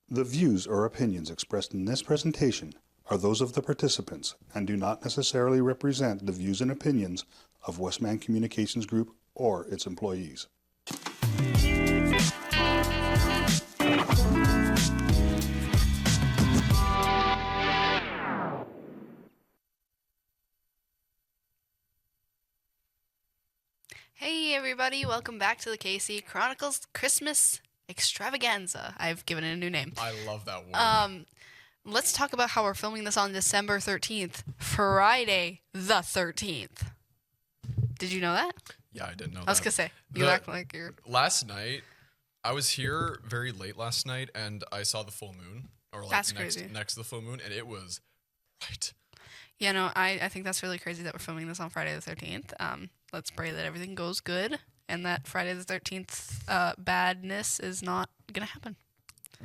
The views or opinions expressed in this presentation are those of the participants and do not necessarily represent the views and opinions of Westman Communications Group or its employees. Hey everybody, welcome back to the KC Chronicles Christmas Extravaganza. I've given it a new name. I love that word. Let's talk about how we're filming this on December 13th, Friday the 13th. Did you know that? Yeah, I didn't know that. I was gonna say, you act like you're... Last night, I was here very late last night, and I saw the full moon, or like That's crazy. next to the full moon, and it was right. Yeah, no, I think that's really crazy that we're filming this on Friday the 13th. Let's pray that everything goes good and that Friday the 13th badness is not going to happen.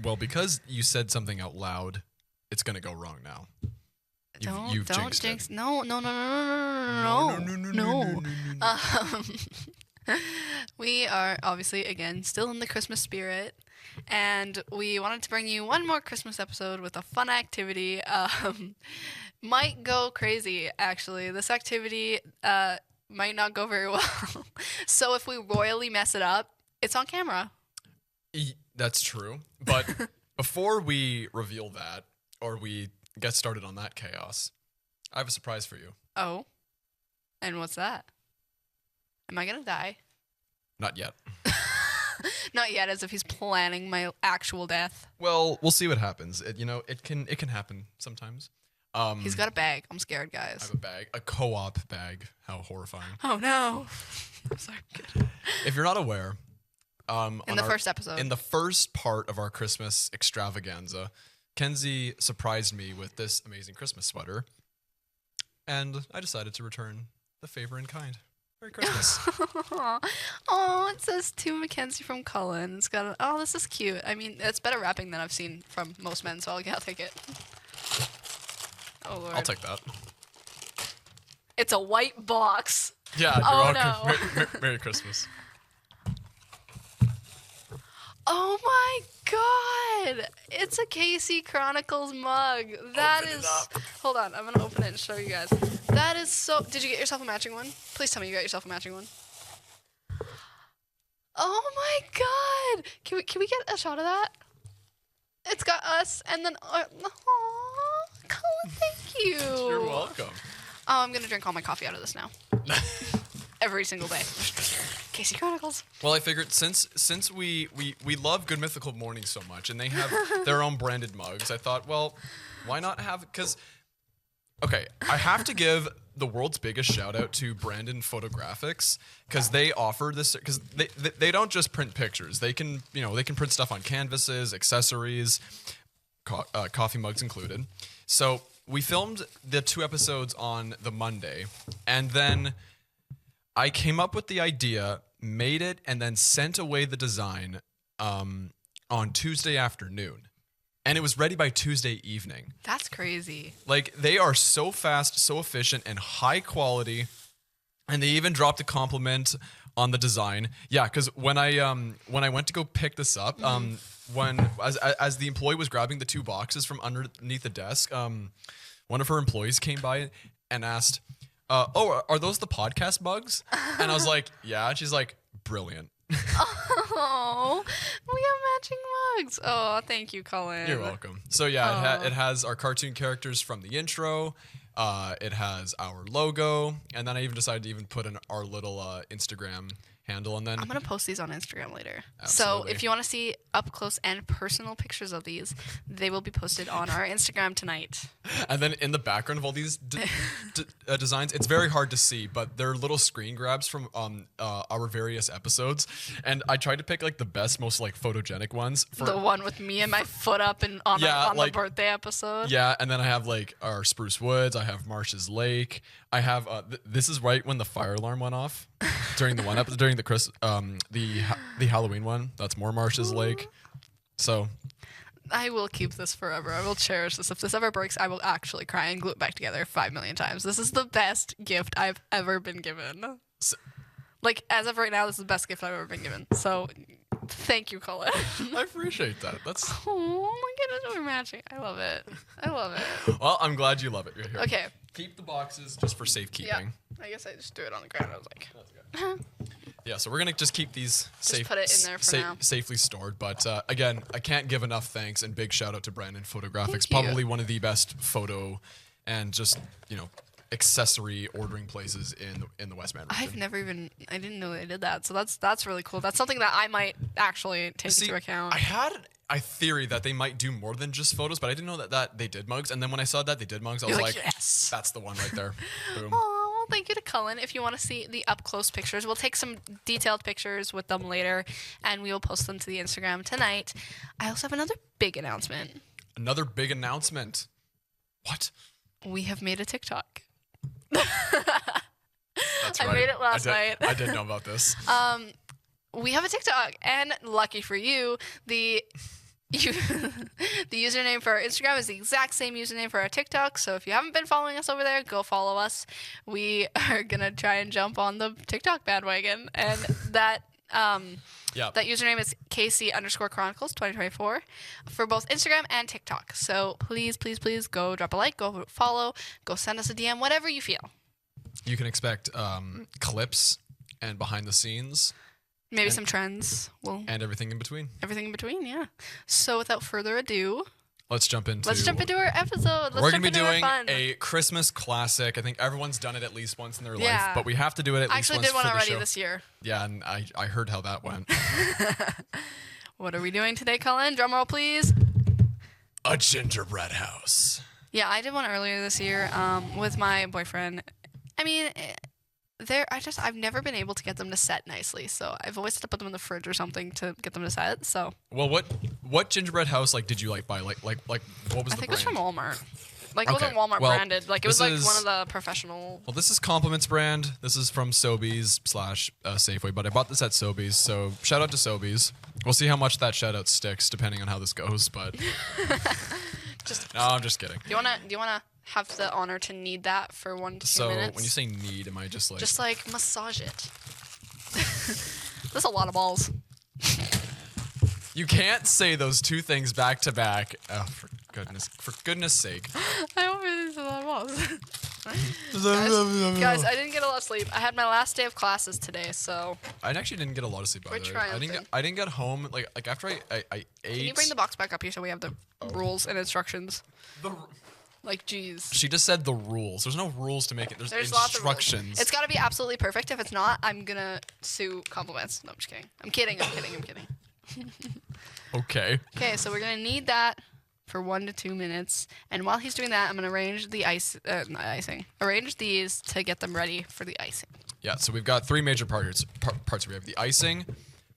Well, because you said something out loud, it's going to go wrong now. You've don't jinxed jinx. it. No. We are obviously, again, still in the Christmas spirit, and we wanted to bring you one more Christmas episode with a fun activity. Might go crazy, actually. This activity might not go very well. So if we royally mess it up, it's on camera. That's true. But before we reveal that, or we get started on that chaos, I have a surprise for you. Oh? And what's that? Am I gonna die? Not yet. Not yet, as if he's planning my actual death. Well, we'll see what happens. It can happen sometimes. He's got a bag. I'm scared, guys. I have a bag, a co-op bag. How horrifying. Oh, no. I'm sorry. Good. If you're not aware, In the first episode. in the first part of our Christmas extravaganza, Kenzie surprised me with this amazing Christmas sweater, and I decided to return the favor in kind. Merry Christmas. Oh, it says to Mackenzie from Cullen. It's got oh, this is cute. I mean, it's better wrapping than I've seen from most men, so I'll take it. Oh, Lord. I'll take that. It's a white box. Yeah, you're Oh, welcome. no. Merry Christmas. Oh my God! It's a KC Chronicles mug. That Open it is. up. Hold on, I'm gonna open it and show you guys. That is so. Did you get yourself a matching one? Please tell me you got yourself a matching one. Oh my God! Can we get a shot of that? It's got us, and then. Aw, Colin, thank you. You're welcome. Oh, I'm gonna drink all my coffee out of this now. Every single day. KC Chronicles. Well, I figured since we love Good Mythical Morning so much, and they have their own branded mugs, I thought, well, why not have? Because, okay, I have to give the world's biggest shout out to Brandon Photographics, because they offer this, because they don't just print pictures. They can print stuff on canvases, accessories, coffee mugs included. So we filmed the 2 episodes on the Monday, and then I came up with the idea, made it, and then sent away the design on Tuesday afternoon. And it was ready by Tuesday evening. That's crazy. Like, they are so fast, so efficient, and high quality. And they even dropped a compliment on the design. Yeah, because when I went to go pick this up, as the employee was grabbing the 2 boxes from underneath the desk, one of her employees came by and asked, oh, are those the podcast mugs? And I was like, yeah. And she's like, brilliant. Oh, we have matching mugs. Oh, thank you, Colin. You're welcome. So yeah, it has our cartoon characters from the intro. It has our logo, and then I even decided to even put in our little Instagram handle, and then I'm gonna post these on Instagram later. Absolutely. So if you want to see up close and personal pictures of these, they will be posted on our Instagram tonight. And then in the background of all these designs, it's very hard to see, but they're little screen grabs from our various episodes. And I tried to pick like the best, most like photogenic ones. The one with me and my foot up and on the birthday episode. Yeah, and then I have like our Spruce Woods. I have Marsh's Lake. I have this is right when the fire alarm went off during the one episode during the Halloween one. That's more Marsh's Lake. So I will keep this forever. I will cherish this. If this ever breaks, I will actually cry and glue it back together 5 million times. This is the best gift I've ever been given. Like, as of right now, this is the best gift I've ever been given. So, thank you, Colin. I appreciate that. That's Oh my at us. We're matching. I love it. I love it. Well, I'm glad you love it. You're here. Okay. Keep the boxes just for safekeeping. Yeah. I guess I just threw it on the ground. I was like, Yeah, so we're gonna just keep these put it in there for now. safely stored. But again, I can't give enough thanks and big shout out to Brandon Photographics. Thank you. Probably one of the best photo and just accessory ordering places in the Westman region. I didn't know they did that. So that's really cool. That's something that I might actually take into account. I had a theory that they might do more than just photos, but I didn't know that they did mugs. And then when I saw that they did mugs, I was like, yes, that's the one right there. Boom. Oh, well, thank you to Cullen. If you want to see the up close pictures, we'll take some detailed pictures with them later, and we will post them to the Instagram tonight. I also have another big announcement. Another big announcement. What? We have made a TikTok. That's right. I made it last night. I didn't know about this. We have a TikTok, and lucky for you, the username for our Instagram is the exact same username for our TikTok. So if you haven't been following us over there, go follow us. We are gonna try and jump on the TikTok bandwagon, and that that username is KC_Chronicles 2024 for both Instagram and TikTok. So please, please, please go drop a like, go follow, go send us a DM, whatever you feel. You can expect clips and behind the scenes. Maybe some trends. And everything in between. Everything in between, yeah. So without further ado, let's jump into our episode. We're going to be doing a Christmas classic. I think everyone's done it at least once in their life, but we have to do it at least once for the show. I actually did one already this year. Yeah, and I heard how that went. What are we doing today, Cullen? Drum roll, please. A gingerbread house. Yeah, I did one earlier this year with my boyfriend. I mean, I've never been able to get them to set nicely, so I've always had to put them in the fridge or something to get them to set. So. Well, what gingerbread house did you buy? Like what was the brand? I think it was from Walmart. It wasn't Walmart branded. It was one of the professional. Well, this is Compliments brand. This is from Sobeys / Safeway, but I bought this at Sobeys, so shout out to Sobeys. We'll see how much that shout out sticks depending on how this goes, but. No, I'm just kidding. Do you wanna have the honor to knead that for 1 to 2 minutes? So when you say knead, am I just massage it? That's a lot of balls. You can't say those two things back to back. Oh, for goodness sake. I hope it's a lot of balls. Guys, I didn't get a lot of sleep. I had my last day of classes today, so. I actually didn't get a lot of sleep either. We're I didn't get home like after I ate. Can you bring the box back up here so we have the rules and instructions? Jeez. She just said the rules. There's no rules to make it. There's instructions. Lots of rules. It's got to be absolutely perfect. If it's not, I'm gonna sue Compliments. No, I'm just kidding. I'm kidding. Okay. Okay, so we're gonna need that for 1 to 2 minutes, and while he's doing that, I'm gonna arrange the arrange these to get them ready for the icing. Yeah. So we've got 3 major parts. We have the icing.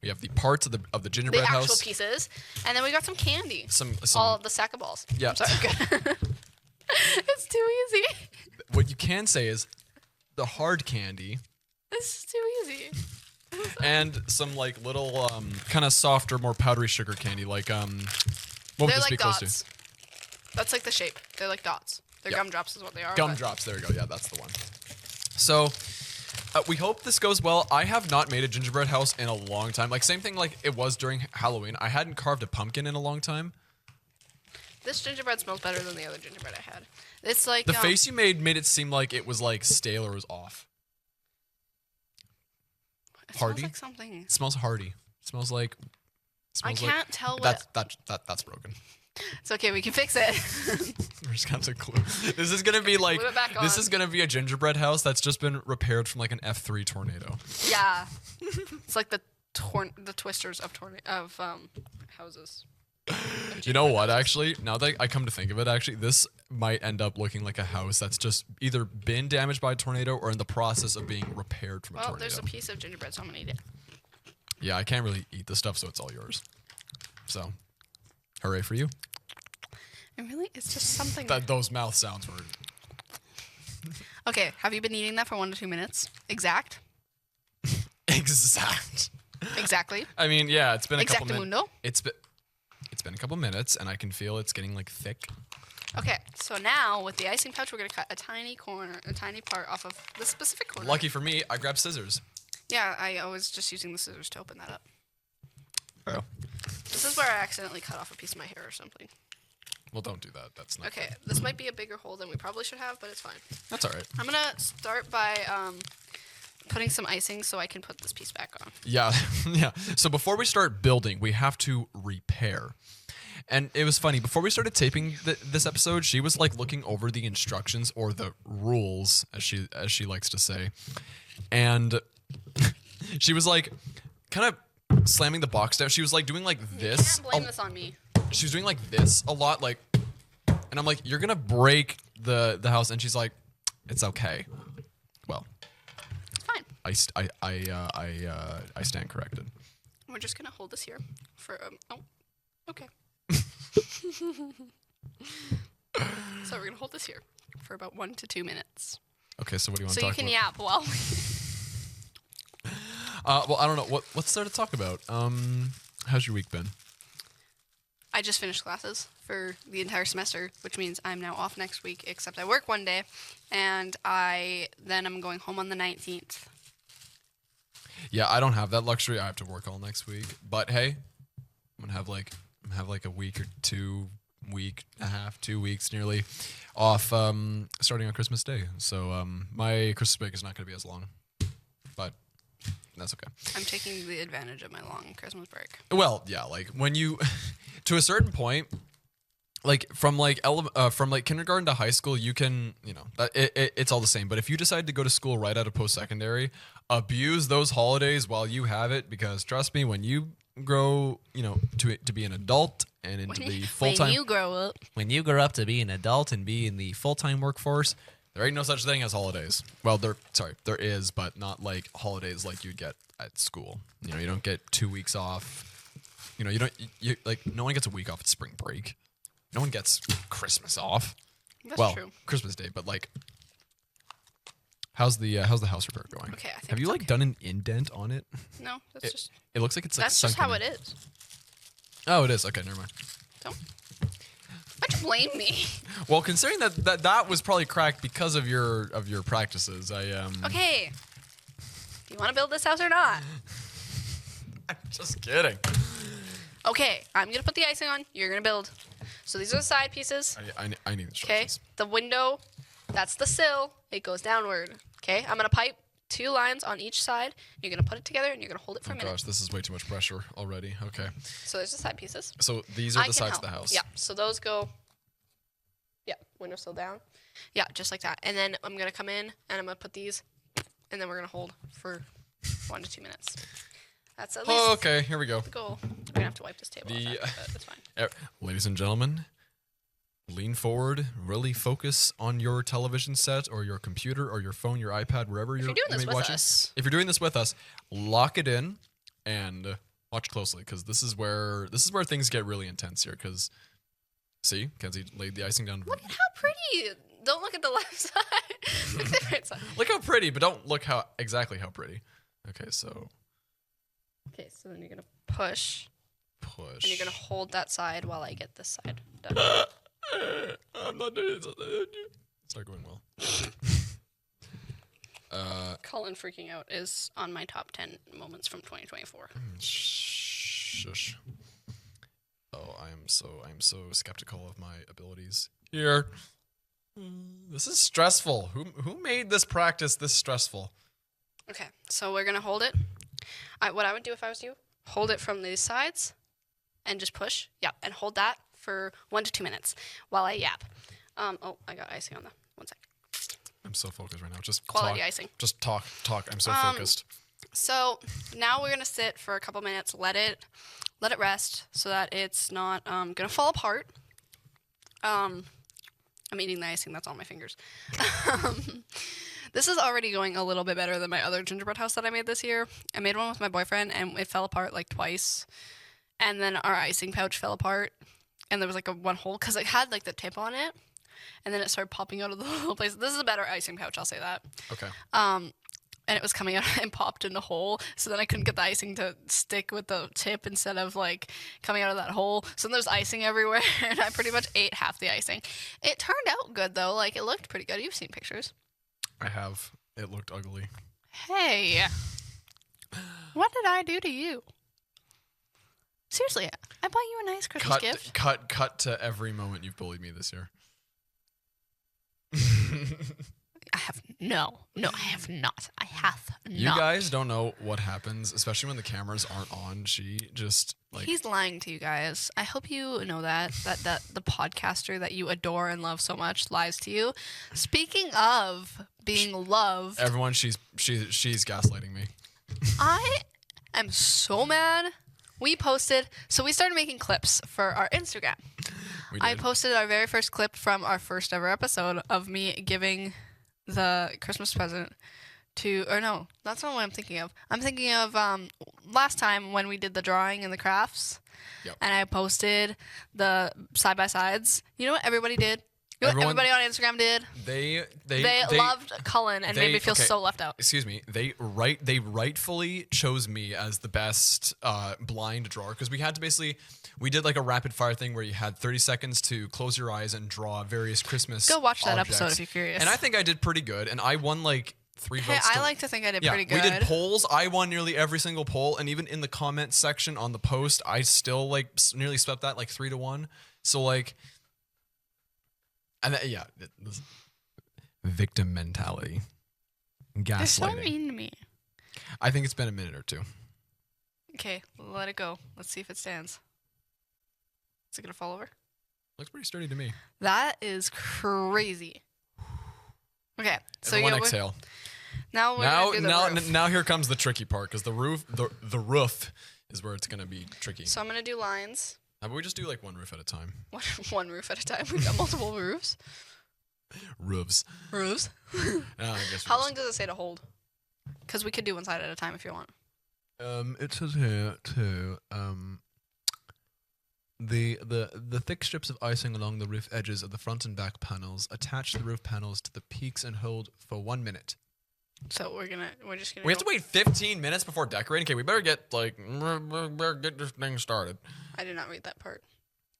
We have the parts of the gingerbread house. The actual pieces, and then we got some candy. All of the sack of balls. Yeah. I'm sorry. It's too easy. What you can say is the hard candy. This is too easy. And some little kind of softer, more powdery sugar candy. What would this be close dots. to? That's the shape. They're like dots. They're gumdrops is what they are. Gumdrops. There you go. Yeah, that's the one. So we hope this goes well. I have not made a gingerbread house in a long time. Same thing it was during Halloween. I hadn't carved a pumpkin in a long time. This gingerbread smells better than the other gingerbread I had. It's like the face you made it seem like it was stale or was off. It Hardy. Smells like something. It smells hearty. It smells like. I can't tell what. That's broken. It's okay. We can fix it. We're just gonna have to glue. This is gonna be this is gonna be a gingerbread house that's just been repaired from an F3 tornado. Yeah. It's like the twisters of houses. You know what, actually? Now that I come to think of it, actually, this might end up looking like a house that's just either been damaged by a tornado or in the process of being repaired from a tornado. Well, there's a piece of gingerbread, so I'm going to eat it. Yeah, I can't really eat this stuff, so it's all yours. So, hooray for you. It's just something. Those mouth sounds were... Okay, have you been eating that for 1 to 2 minutes? Exact? Exactly. I mean, yeah, it's been a couple minutes. Exactamundo? It's been a couple minutes, and I can feel it's getting thick. Okay, so now with the icing pouch, we're gonna cut a tiny part off of this specific corner. Lucky for me, I grabbed scissors. Yeah, I was just using the scissors to open that up. Oh. This is where I accidentally cut off a piece of my hair or something. Well, don't do that. That's not Okay, good. this might be a bigger hole than we probably should have, but it's fine. That's all right. I'm gonna start by putting some icing so I can put this piece back on. Yeah, yeah. So before we start building, we have to repair. And it was funny. Before we started taping this episode, she was like looking over the instructions or the rules, as she likes to say, and she was like, kind of slamming the box down. She was like doing like this. You can't blame this on me. She was doing like this a lot, like, and I'm like, you're gonna break the house, and she's like, it's okay. Well, It's fine. I stand corrected. We're just gonna hold this here for okay. So we're gonna hold this here for about 1 to 2 minutes. Okay, so what do you want So to you talk can about? yap while. Well, I don't know. What's there to talk about? How's your week been? I just finished classes for the entire semester, which means I'm now off next week, except I work one day, and I'm going home on the 19th. Yeah, I don't have that luxury. I have to work all next week. But hey, I'm gonna have like a week or 2 weeks nearly off starting on Christmas Day. So my Christmas break is not gonna be as long. But that's okay. I'm taking the advantage of my long Christmas break. Well, yeah, like when you to a certain point, like from kindergarten to high school, you can, it's all the same. But if you decide to go to school right out of post-secondary, abuse those holidays while you have it, because trust me, when you grow, to be an adult and into the full-time, when you grow up to be an adult and be in the full-time workforce, there ain't no such thing as holidays. Well, there is, but not like holidays like you'd get at school. You don't get 2 weeks off. You like no one gets a week off at spring break. No one gets Christmas off. That's true. Christmas Day, but like, how's the house repair going? Okay, I think Have you it's like done an indent on it? No, that's It looks like it's like that's just sunken how in. it is. Oh, it is. Okay, never mind. Why'd you blame me? Well, considering that was probably cracked because of your practices, Okay. Do you want to build this house or not? I'm just kidding. Okay, I'm gonna put the icing on. You're gonna build. So these are the side pieces. I need Okay, instructions. the window, that's the sill. It goes downward. Okay, I'm gonna pipe 2 lines on each side. You're gonna put it together and you're gonna hold it for Oh a minute. gosh, this is way too much pressure already. Okay, So there's the side pieces. so these are I the can sides of the help. house. Yeah, so those go. Yeah, window sill down. Yeah, just like that. And then I'm gonna come in and I'm gonna put these, and then we're gonna hold for 1 to 2 minutes. That's at least Oh, okay, here we go. the goal. We're gonna have to wipe this table off after, but it's fine. Ladies and gentlemen, lean forward, really focus on your television set or your computer or your phone, your iPad, wherever If you're doing this with watching. us, If you're doing this with us, lock it in and watch closely, because this is where things get really intense here. Because see, Kenzie laid the icing down. look at how pretty. Don't look at the left side. Look at the right side. Look how pretty, but don't look exactly how pretty. Okay, so Okay, so then you're gonna push, push. and you're gonna hold that side while I get this side done. I'm not doing it. It's not going well. Colin freaking out is on my top 10 moments from 2024. Shush. Oh, I am so skeptical of my abilities here. This is stressful. Who made this practice this stressful? Okay, so we're gonna hold it. What I would do if I was you, hold it from these sides, and just push. Yeah, and hold that for 1 to 2 minutes while I yap. Oh, I got icing on the 1 sec. I'm so focused right now. Just Quality talk. icing. Just talk. I'm so focused. So now we're gonna sit for a couple minutes, let it rest, so that it's not gonna fall apart. I'm eating the icing that's on my fingers. This is already going a little bit better than my other gingerbread house that I made this year. I made one with my boyfriend, and it fell apart like twice. And then our icing pouch fell apart, and there was like one hole because it had like the tip on it, and then it started popping out of the little place. This is a better icing pouch, I'll say that. Okay. And it was coming out and popped in the hole, so then I couldn't get the icing to stick with the tip instead of like coming out of that hole. So then there's icing everywhere, and I pretty much ate half the icing. It turned out good though, like it looked pretty good. You've seen pictures. I have. It looked ugly. Hey, what did I do to you? Seriously, I bought you a nice Christmas gift. Cut to every moment you've bullied me this year. I have I have not. I have not. You guys don't know what happens, especially when the cameras aren't on. She just like He's lying to you guys. I hope you know that the podcaster that you adore and love so much lies to you. Speaking of being loved, everyone, she's gaslighting me. I am so mad. We started making clips for our Instagram. We did. I posted our very first clip from our first ever episode of me giving the Christmas present no, that's not what I'm thinking of. I'm thinking of last time when we did the drawing and the crafts. Yep. And I posted the side-by-sides. You know what everybody did? You know what everybody on Instagram did? They loved Cullen and made me feel so left out. Excuse me. They rightfully chose me as the best blind drawer because we did like a rapid fire thing where you had 30 seconds to close your eyes and draw various Christmas Go watch that objects. episode if you're curious. And I think I did pretty good, and I won like 3 votes. I like to think I did pretty good. We did polls. I won nearly every single poll, and even in the comment section on the post, I still like nearly swept that like 3-1. So like. And victim mentality, gaslighting. They're so mean to me. I think it's been a minute or two. Okay, let it go. Let's see if it stands. Is it gonna fall over? Looks pretty sturdy to me. That is crazy. Okay, so everyone exhale. Now we're gonna do the roof. Now here comes the tricky part because the roof is where it's gonna be tricky. So I'm gonna do lines. How about we just do like one roof at a time? One roof at a time. We've got multiple roofs. Roofs. How long does it say to hold? Because we could do one side at a time if you want. It says here too. The thick strips of icing along the roof edges of the front and back panels attach the roof panels to the peaks and hold for 1 minute. So we're just gonna. We have to wait 15 minutes before decorating. Okay, we better get this thing started. I did not read that part.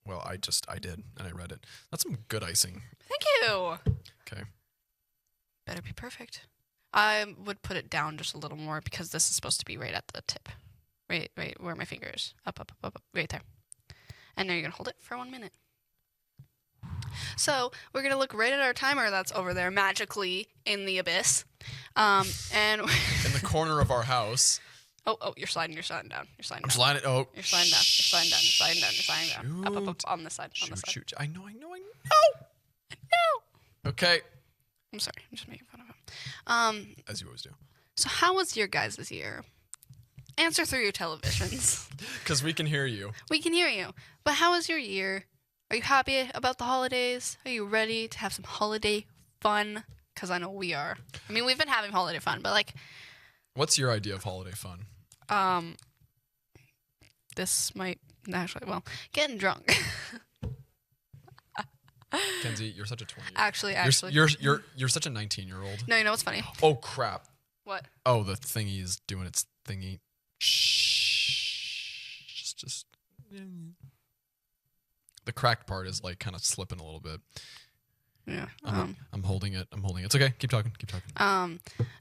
Well, I did, and I read it. That's some good icing. Thank you. Okay. Better be perfect. I would put it down just a little more because this is supposed to be right at the tip. Right where my finger is. Up, right there. And now you're gonna hold it for 1 minute. So we're gonna look right at our timer that's over there magically in the abyss, and in the corner of our house. Oh, you're sliding down. You're sliding down. You're sliding down. You're sliding down. Up on this side. Shoot. I know. No. Okay. I'm sorry. I'm just making fun of him. As you always do. So how was your guys' year? Answer through your televisions. Because we can hear you. We can hear you. But how was your year? Are you happy about the holidays? Are you ready to have some holiday fun? Because I know we are. I mean, we've been having holiday fun, but like... What's your idea of holiday fun? This might... Actually, well, getting drunk. Kenzie, you're such a 20. Actually. You're such a 19-year-old. No, you know what's funny? Oh, crap. What? Oh, the thingy is doing its thingy. Shh. Just... The cracked part is like kind of slipping a little bit. Yeah. I'm holding it. It's okay. Keep talking.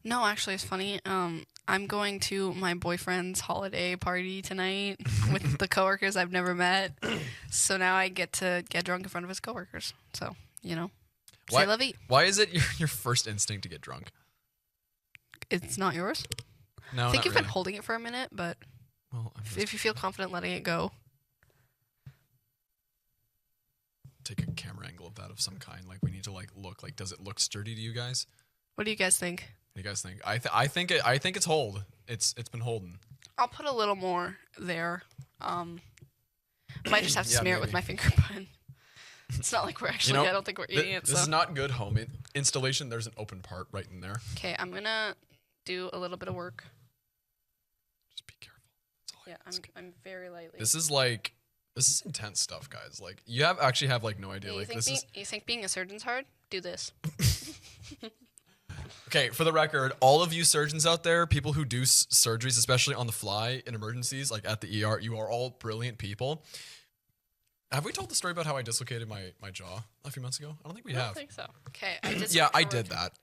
No, actually, it's funny. I'm going to my boyfriend's holiday party tonight with the coworkers I've never met. So now I get to get drunk in front of his coworkers. So, you know, say la vie. Why is it your first instinct to get drunk? It's not yours? No, I think you've really. been holding it for a minute, but well, if you feel confident letting it go. Take a camera angle of that of some kind. Like we need to look. Like, does it look sturdy to you guys? What do you guys think? What do you guys think? I think it's hold. It's been holding. I'll put a little more there. Might just have to smear it with my finger, but it's not like we're actually. I don't think we're eating it. This is not good home installation. There's an open part right in there. Okay, I'm gonna do a little bit of work. Just be careful. That's all I ask. I'm very lightly. This is intense stuff, guys. Like you actually have like no idea. Yeah, you think being a surgeon's hard? Do this. Okay, for the record, all of you surgeons out there, people who do surgeries, especially on the fly in emergencies, like at the ER, you are all brilliant people. Have we told the story about how I dislocated my jaw a few months ago? I don't think we have. I don't think so. Okay, I did. Yeah, I did that.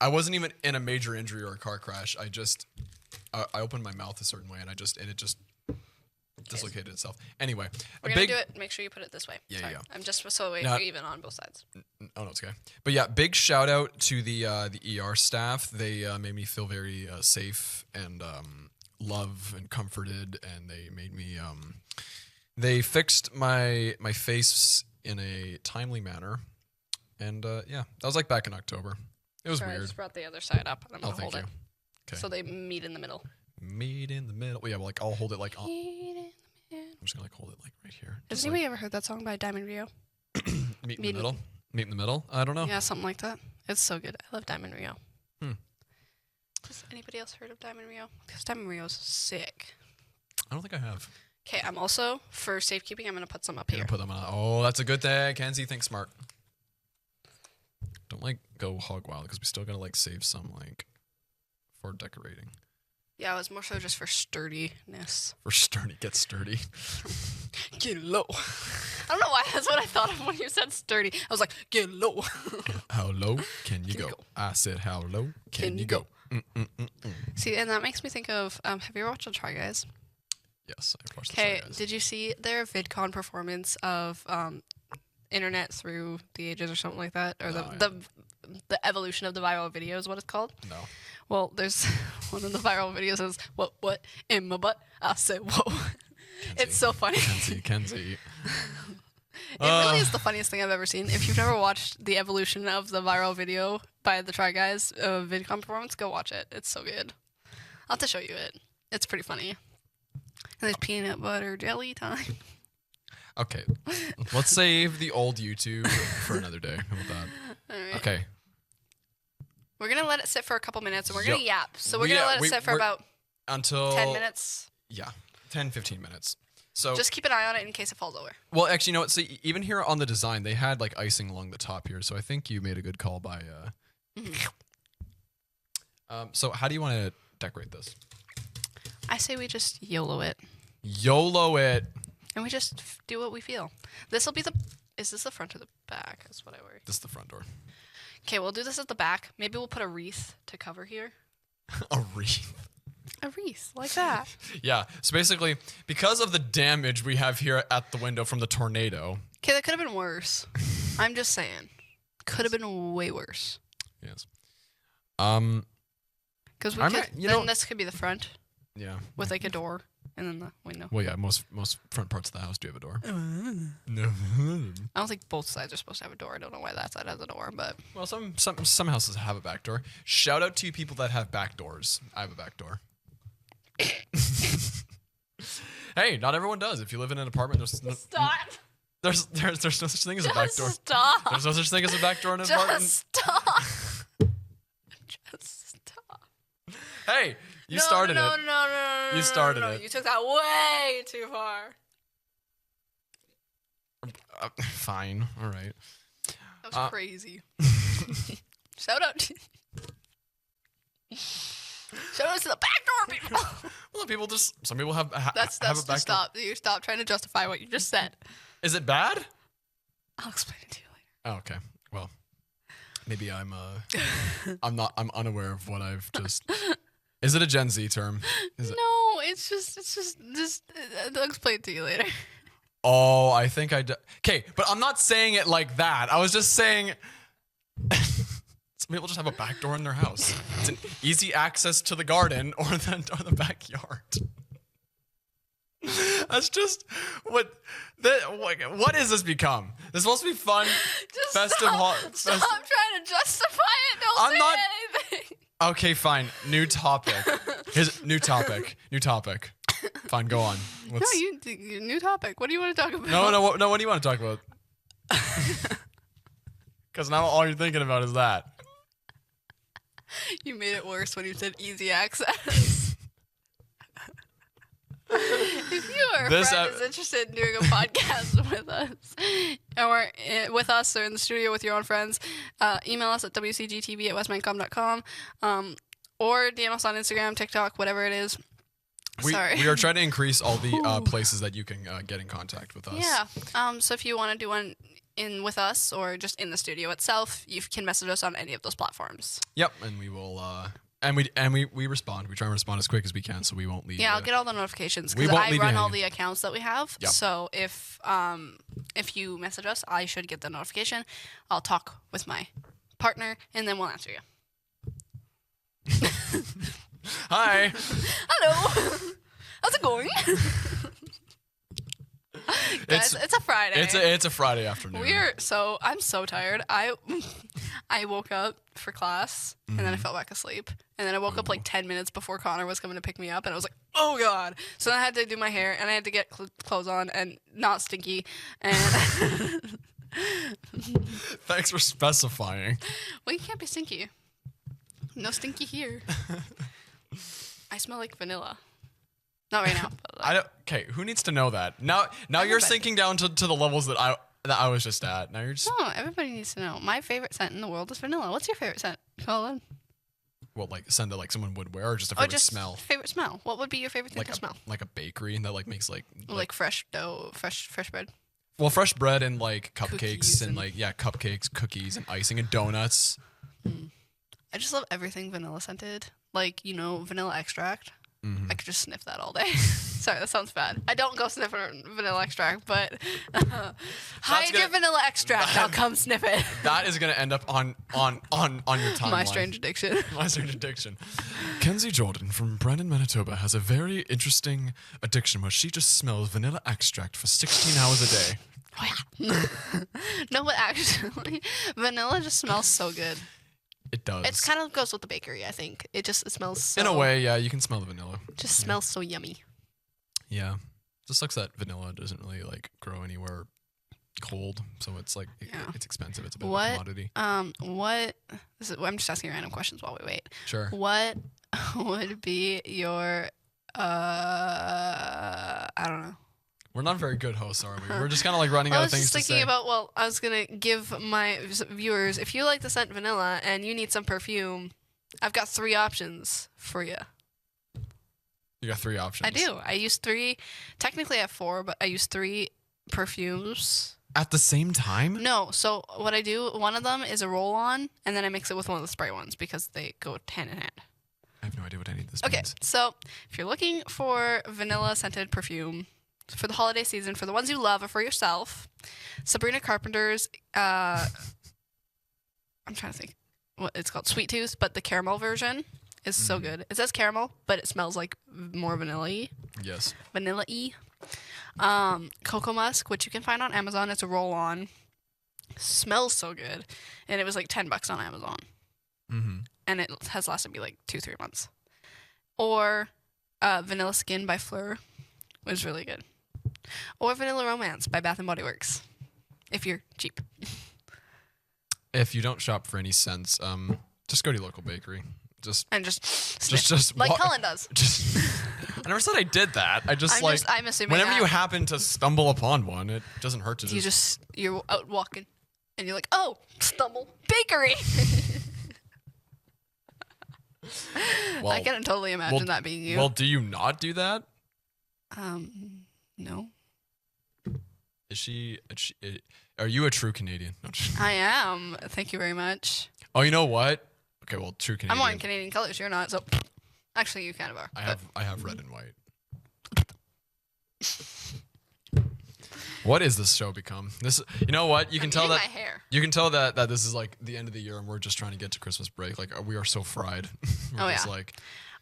I wasn't even in a major injury or a car crash. I opened my mouth a certain way, and it just dislocated itself. Anyway, We're going to do it. Make sure you put it this way. Yeah, Sorry. yeah. I'm just so No. even on both sides. Oh no, it's okay. But yeah, big shout out to the ER staff. They made me feel very safe and loved and comforted, and they made me. They fixed my face in a timely manner, and yeah, that was like back in October. It was Sorry, I weird. just brought the other side up, and I'm going to thank hold you. it. Okay. So they meet in the middle. Meet in the middle. Yeah, well, like I'll hold it like. Meet in the middle. I'm just gonna like hold it like right here. Has Just, anybody ever heard that song by Diamond Rio? meet in the middle. Meet in the middle. I don't know. Yeah, something like that. It's so good. I love Diamond Rio. Hmm. Has anybody else heard of Diamond Rio? Because Diamond Rio's sick. I don't think I have. Okay, I'm also, for safekeeping, I'm going to put some up You're here. gonna put them on. Oh, that's a good thing. Kenzie, think smart. Don't like go hog wild because we still gotta like save some like for decorating. Yeah, it was more so just for sturdiness. For sturdy, get sturdy. Get low. I don't know why that's what I thought of when you said sturdy. I was like, get low. How low can you go? I said, how low can you go? See, and that makes me think of, have you ever watched the Try Guys? Yes, I've watched the Okay, Try Guys. did you see their VidCon performance of Internet Through the Ages or something like that? Or the evolution of the viral video is what it's called? No. Well, there's one of the viral videos says, what, in my butt? I said, whoa. It's so funny. Kenzie. It really is the funniest thing I've ever seen. If you've never watched the evolution of the viral video by the Try Guys VidCon performance, go watch it. It's so good. I'll have to show you it. It's pretty funny. And there's peanut butter jelly time. Okay, let's save the old YouTube for another day. How about that? All right. Okay. We're going to let it sit for a couple minutes, and we're going to Yep. yap. So we're going to let it sit for about until 10 minutes. Yeah, 10, 15 minutes. So Just keep an eye on it in case it falls over. well, actually, you know what? See, even here on the design, they had like icing along the top here. So I think you made a good call by. So how do you want to decorate this? I say we just YOLO it. YOLO it. And we just do what we feel. This will be the... Is this the front or the back? That's what I worry. This is the front door. Okay, we'll do this at the back. Maybe we'll put a wreath to cover here. A wreath. A wreath, like that. Yeah. So basically, because of the damage we have here at the window from the tornado. Okay, that could have been worse. I'm just saying. Could have been way worse. Yes. Because we I'm could... not- you then know- this could be the front Yeah. with like a door and then the window. Well, yeah. Most front parts of the house do have a door. No. I don't think both sides are supposed to have a door. I don't know why that side has a door, but... Well, some houses have a back door. Shout out to you people that have back doors. I have a back door. Hey, not everyone does. If you live in an apartment, Stop! there's no such thing as a back door. Stop! There's no such thing as a back door in an apartment. Just stop! Just stop. Hey, you started it. No. You started it. You took that way too far. Fine. All right. That was crazy. Shout out to... Shout out to the back door people. Well, some people have have That's a back just door. stop. You stop trying to justify what you just said. Is it bad? I'll explain it to you later. Oh, okay. Well, maybe I'm unaware of what I've just. Is it a Gen Z term? Is it? No, it's just I'll explain it to you later. Oh, I think I do. Okay, but I'm not saying it like that. I was just saying some people just have a back door in their house. It's an easy access to the garden or the backyard. That's just what is this become? This is supposed to be fun, Just festive. stop trying to justify it. Don't I'm say not- anything. Okay, fine. New topic. Here's new topic. New topic. Fine, go on. No, new topic. What do you want to talk about? No. What do you want to talk about? Because now all you're thinking about is that. You made it worse when you said easy access. If you or a friend is interested in doing a podcast with us, or with us, or in the studio with your own friends, email us at WCGTV@westmancom.com, or DM us on Instagram, TikTok, whatever it is. Sorry. We are trying to increase all the places that you can get in contact with us. Yeah. So if you want to do one with us or just in the studio itself, you can message us on any of those platforms. Yep, and we will And we respond. We try and respond as quick as we can, so we won't leave. Yeah, I'll get all the notifications We because won't I leave you run all hanging. the accounts that we have. Yep. So if you message us, I should get the notification. I'll talk with my partner, and then we'll answer you. Hi. Hello. How's it going? Guys, it's a Friday. It's a Friday afternoon. I'm so tired. I woke up for class and then I fell back asleep. And then I woke up like 10 minutes before Connor was coming to pick me up, and I was like, oh God. So then I had to do my hair, and I had to get clothes on and not stinky. And Thanks for specifying. well, you can't be stinky. No stinky here. I smell like vanilla. Not right now. But like, Okay, who needs to know that? Now you're sinking down to the levels that I was just at. Now you're just no, everybody needs to know. My favorite scent in the world is vanilla. What's your favorite scent, Colin? well, like scent that like someone would wear, or just a favorite smell. Favorite smell. What would be your favorite thing Like to smell? like a bakery that like makes like Fresh dough, fresh bread. well, fresh bread and like cupcakes Cookies and and- like cupcakes, cookies and icing and donuts. I just love everything vanilla scented. Like, vanilla extract. Mm-hmm. I could just sniff that all day. Sorry, that sounds bad. I don't go sniff vanilla extract, but hide your vanilla extract. I'll come sniff it. That is gonna end up on your timeline. My strange addiction. My strange addiction. Kenzie Jordan from Brandon, Manitoba has a very interesting addiction where she just smells vanilla extract for 16 hours a day. Oh, yeah. No, but actually, vanilla just smells so good. It does. It kind of goes with the bakery, I think. It smells so... In a way, yeah, you can smell the vanilla. Just smells so yummy. Yeah. Just sucks that vanilla doesn't really like grow anywhere cold, so it's like it's expensive. It's a bit of a commodity. I'm just asking random questions while we wait. Sure. What would be your I don't know. We're not very good hosts, are we? We're just kind of like running I out was of things just to thinking say. about, I was going to give my viewers, if you like the scent vanilla and you need some perfume, I've got 3 options for you. You got 3 options. I do. I use 3. Technically, I have 4, but I use 3 perfumes. At the same time? No. So what I do, one of them is a roll-on, and then I mix it with one of the spray ones because they go hand in hand. I have no idea what any of this Okay. means. So if you're looking for vanilla-scented perfume for the holiday season, for the ones you love or for yourself, Sabrina Carpenter's, I'm trying to think what it's called, Sweet Tooth, but the caramel version is so good. It says caramel, but it smells like more vanilla-y. Yes. Vanilla-y. Cocoa Musk, which you can find on Amazon. It's a roll-on. Smells so good. And it was like $10 on Amazon. Mm-hmm. And it has lasted me like 2-3 months. Or Vanilla Skin by Fleur was really good. Or Vanilla Romance by Bath & Body Works, if you're cheap. If you don't shop for any scents, just go to your local bakery. And just sniff, just like wa- Cullen does. Just, I never said I did that. I'm assuming whenever that. you happen to stumble upon one, it doesn't hurt to You're out walking, and you're like, oh, stumble, bakery. Well, I can totally imagine that being you. Well, do you not do that? No. Are you a true Canadian? No, I am. Thank you very much. oh, you know what? Okay, well, true Canadian. I'm wearing Canadian colors. You're not. So, actually, you kind of are. I have red and white. What is this show become? You know what? You can tell eating that my hair. you can tell that this is like the end of the year and we're just trying to get to Christmas break. Like we are so fried. We're Oh, just yeah. like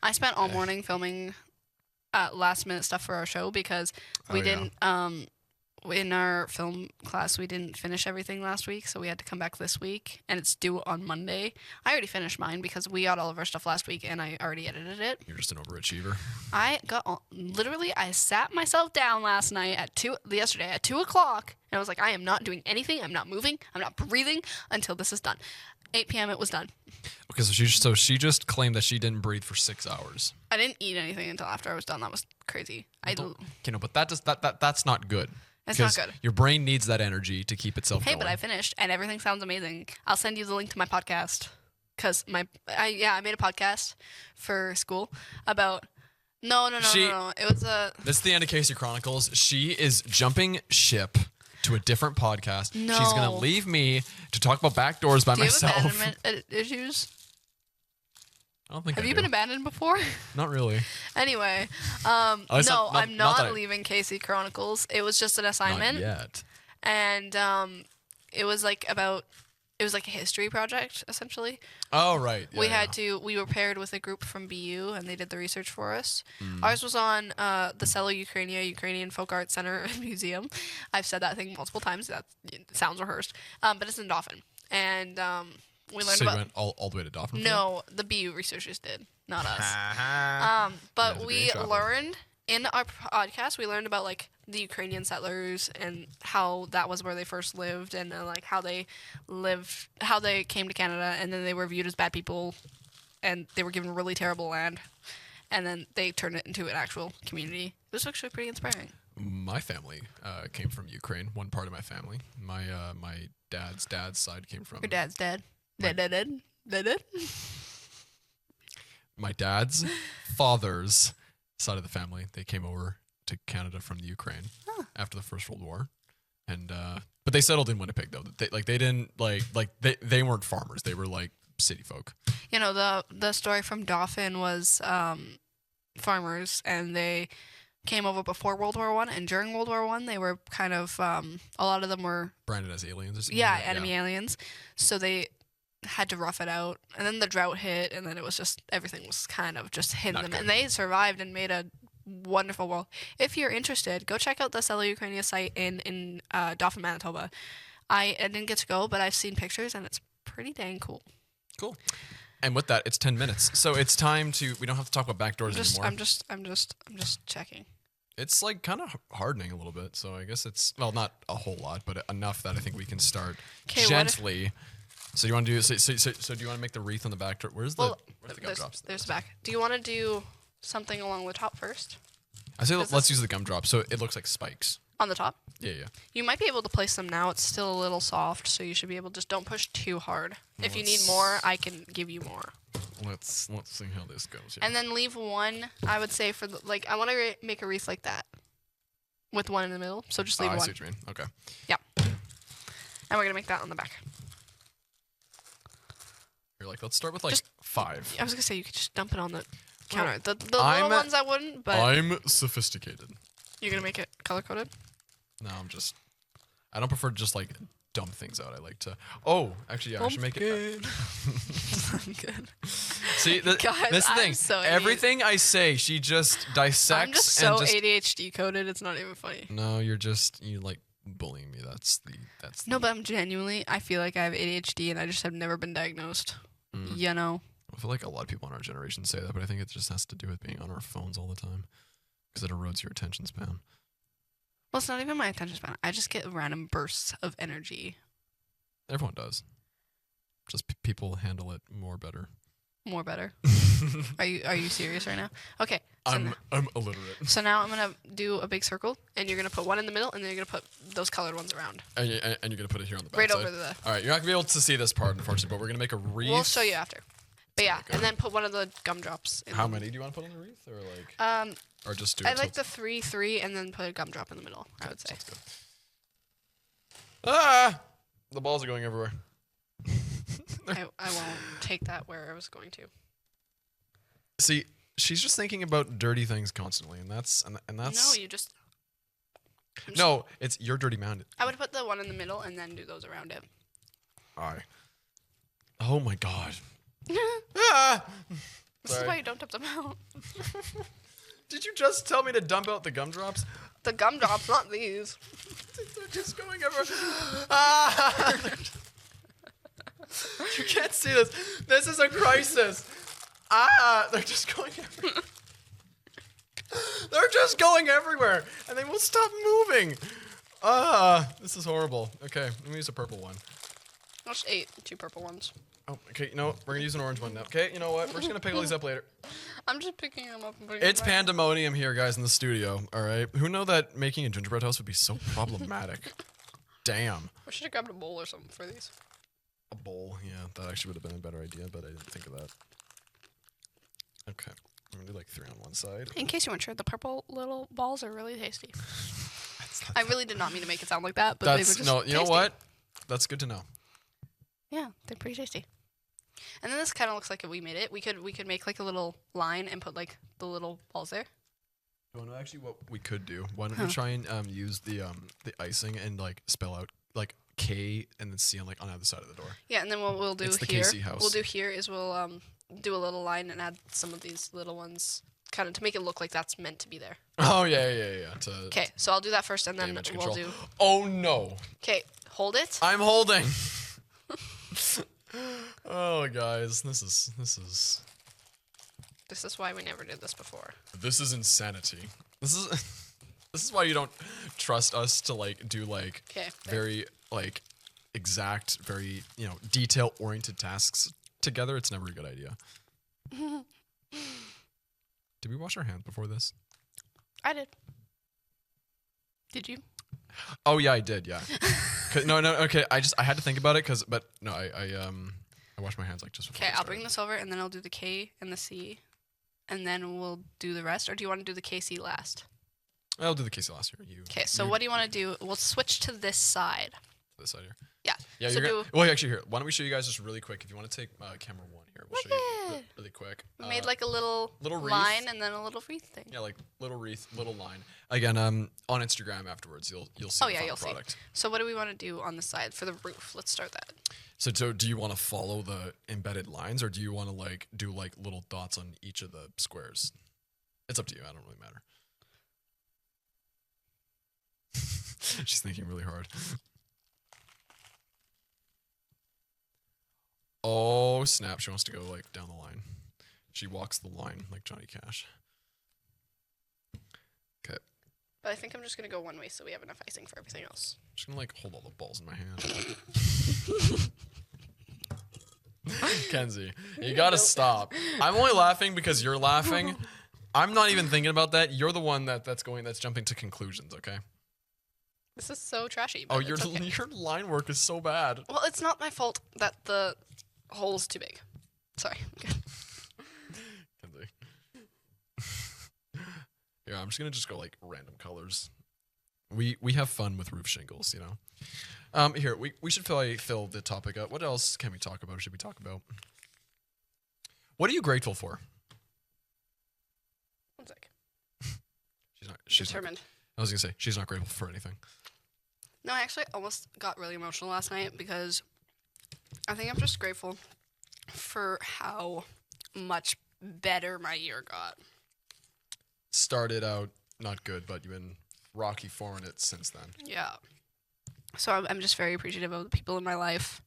I spent all morning filming last minute stuff for our show because we Oh, yeah. didn't in our film class we didn't finish everything last week, so we had to come back this week and it's due on Monday. I already finished mine because we got all of our stuff last week and I already edited it. you're just an overachiever. I sat myself down last night yesterday at 2:00 and I was like, I am not doing anything, I'm not moving, I'm not breathing until this is done. 8 p.m. it was done. Okay, so she just claimed that she didn't breathe for 6 hours. I didn't eat anything until after I was done. That was crazy. Okay, no, but that's not good. It's not Because good. Your brain needs that energy to keep itself Hey, going. but I finished and everything sounds amazing. I'll send you the link to my podcast because I made a podcast for school about no. It was This is the end of Casey Chronicles. She is jumping ship to a different podcast. No. She's gonna leave me to talk about backdoors by do you myself. have abandonment issues? I don't think Have I you do. been abandoned before? Not really. Anyway, least no, not I'm that not I- leaving Casey Chronicles. It was just an Not assignment, yet. and it was like it was like a history project essentially. Oh, right. Yeah, We had to. We were paired with a group from BU, and they did the research for us. Mm. Ours was on the Selo Ukrainian Folk Art Center and Museum. I've said that thing multiple times. That sounds rehearsed, but it's in Dauphin, and we learned So you about. went all the way to Dauphin? for No, the BU researchers did, not us. that? But Yeah, we degree in learned in our podcast. We learned about like the Ukrainian settlers and how that was where they first lived, and like how they lived, how they came to Canada, and then they were viewed as bad people, and they were given really terrible land, and then they turned it into an actual community. It was actually pretty inspiring. My family came from Ukraine. One part of my family. My dad's side came from. Your dad's dead. My- Dead. My dad's father's side of the family. They came over to Canada from the Ukraine after the First World War, and but they settled in Winnipeg though. They didn't they weren't farmers. They were like city folk. You know, the story from Dauphin was farmers, and they came over before World War One, and during World War One, they were kind of a lot of them were Branded as aliens or something. enemy aliens, so they had to rough it out, and then the drought hit, and then it was just everything was kind of just hitting Not them, good. and they survived and made a wonderful world. If you're interested, go check out the Selo Ukrainia site in Dauphin, Manitoba. I didn't get to go, but I've seen pictures, and it's pretty dang cool. Cool. And with that, it's 10 minutes, so it's time to. We don't have to talk about backdoors anymore. I'm just checking. It's like kind of hardening a little bit, so I guess it's not a whole lot, but enough that I think we can start 'Kay, what if- gently. So you want to do? So do you want to make the wreath on the back door? Where's the gumdrops? There's back. Do you want to do something along the top first? I say Does let's use the gumdrop, so it looks like spikes. On the top? Yeah. You might be able to place them now. It's still a little soft, so you should be able. Just don't push too hard. If you need Let's- more, I can give you more. Let's see how this goes. Yeah. And then leave one. I would say for the I want to make a wreath like that, with one in the middle. So just leave I see one. what you mean. Okay. Yeah. And we're gonna make that on the back. You're like, let's start with like Just- 5. I was gonna say you could just dump it on the counter. The I'm little a- ones I wouldn't, but I'm sophisticated. you're gonna make it color coded. No, I don't prefer to just like dump things out. I like to. Oh, actually, yeah, I should make it. Good. See, Guys, this I'm thing. so Everything I say, she just dissects. I'm just so and just, ADHD coded. It's not even funny. No, you like bullying me. That's No, but I'm genuinely. I feel like I have ADHD, and I just have never been diagnosed. You know. I feel like a lot of people in our generation say that, but I think it just has to do with being on our phones all the time because it erodes your attention span. Well, it's not even my attention span. I just get random bursts of energy. Everyone does. Just people handle it more better. More better. Are you serious right now? Okay. So I'm illiterate. so now I'm gonna do a big circle, and you're gonna put one in the middle, and then you're gonna put those colored ones around. And you're gonna put it here on the back Right side. over the. All right, you're not gonna be able to see this part, unfortunately, but we're gonna make a wreath. We'll show you after. But yeah, Okay. and then put one of the gumdrops. How many do you want to put on the wreath, or like, or just do it? I like till the 3, and then put a gumdrop in the middle. I would say. Sounds good. Ah, the balls are going everywhere. I won't take that where I was going to. See, she's just thinking about dirty things constantly, and that's. No, you just. No, it's your dirty mound. I would put the one in the middle and then do those around it. Oh my god. This Sorry. is why you don't dump them out. Did you just tell me to dump out the gumdrops? The gumdrops, not these. They're just going everywhere. Ah! You can't see this. This is a crisis. Ah! They're just going everywhere. They're just going everywhere, and they won't stop moving. Ah! This is horrible. Okay, let me use a purple one. I just ate 2 purple ones. Oh, okay. You know what? We're gonna use an orange one now. Okay. You know what? We're just gonna pick all these up later. I'm just picking them up and putting It's them back. pandemonium here, guys, in the studio. All right. Who know that making a gingerbread house would be so problematic? Damn. I should have grabbed a bowl or something for these. A bowl. Yeah, that actually would have been a better idea, but I didn't think of that. Okay. I'm gonna do like 3 on one side. In case you weren't sure, the purple little balls are really tasty. I really did not mean to make it sound like that, but they were That's just no. You know tasty. what? That's good to know. Yeah, they're pretty tasty. And then this kind of looks like we made it. We could make like a little line and put like the little balls there. Oh no, actually, what we could do? Why don't we try and use the icing and like spell out like K and then C on like on the other side of the door. Yeah, and then what we'll do It's the here, KC house. we'll do here is we'll do a little line and add some of these little ones, kind of to make it look like that's meant to be there. Oh yeah. Okay, so I'll do that first, and then Damage we'll control. do. Oh no! Okay, hold it. I'm holding. Oh guys, this is This is why we never did this before. this is insanity. This is why you don't trust us to like do like 'Kay, fair. very like exact, very detail oriented tasks together. It's never a good idea. Did we wash our hands before this? I did. Did you? Oh yeah, I did. Yeah. No. Okay, I had to think about it but no, I washed my hands like just before. Okay, we I'll started. bring this over, and then I'll do the K and the C, and then we'll do the rest. Or do you want to do the KC last? I'll do the case last year. Okay, so what do you want to do? We'll switch to this side. This side here. Yeah. Yeah, So well, actually, here. Why don't we show you guys just really quick? If you want to take camera 1 here, we'll show you Look really quick. We made like a little little wreath. line and then a little wreath thing. Yeah, like little wreath, little line. Again, on Instagram afterwards, you'll see. Oh the yeah, final you'll product. see. So what do we want to do on the side for the roof? Let's start that. So do you want to follow the embedded lines, or do you want to like do like little dots on each of the squares? It's up to you. I don't really matter. She's thinking really hard. Oh snap! She wants to go like down the line. She walks the line like Johnny Cash. Okay. But I think I'm just gonna go one way so we have enough icing for everything else. I'm just gonna like hold all the balls in my hand. Kenzie, you gotta stop. I'm only laughing because you're laughing. I'm not even thinking about that. You're the one that's jumping to conclusions. Okay. This is so trashy. Oh, But your it's okay. your line work is so bad. Well, it's not my fault that the hole's too big. Sorry. Kenzie. Yeah, I'm just gonna go like random colors. We have fun with roof shingles, you know. Here we should probably fill the topic up. What else can we talk about? Or should we talk about? What are you grateful for? One sec. She's not, Determined. I was gonna say she's not grateful for anything. No, I actually almost got really emotional last night because I think I'm just grateful for how much better my year got. Started out not good, but you've been rocky forming it since then. Yeah. So I'm just very appreciative of the people in my life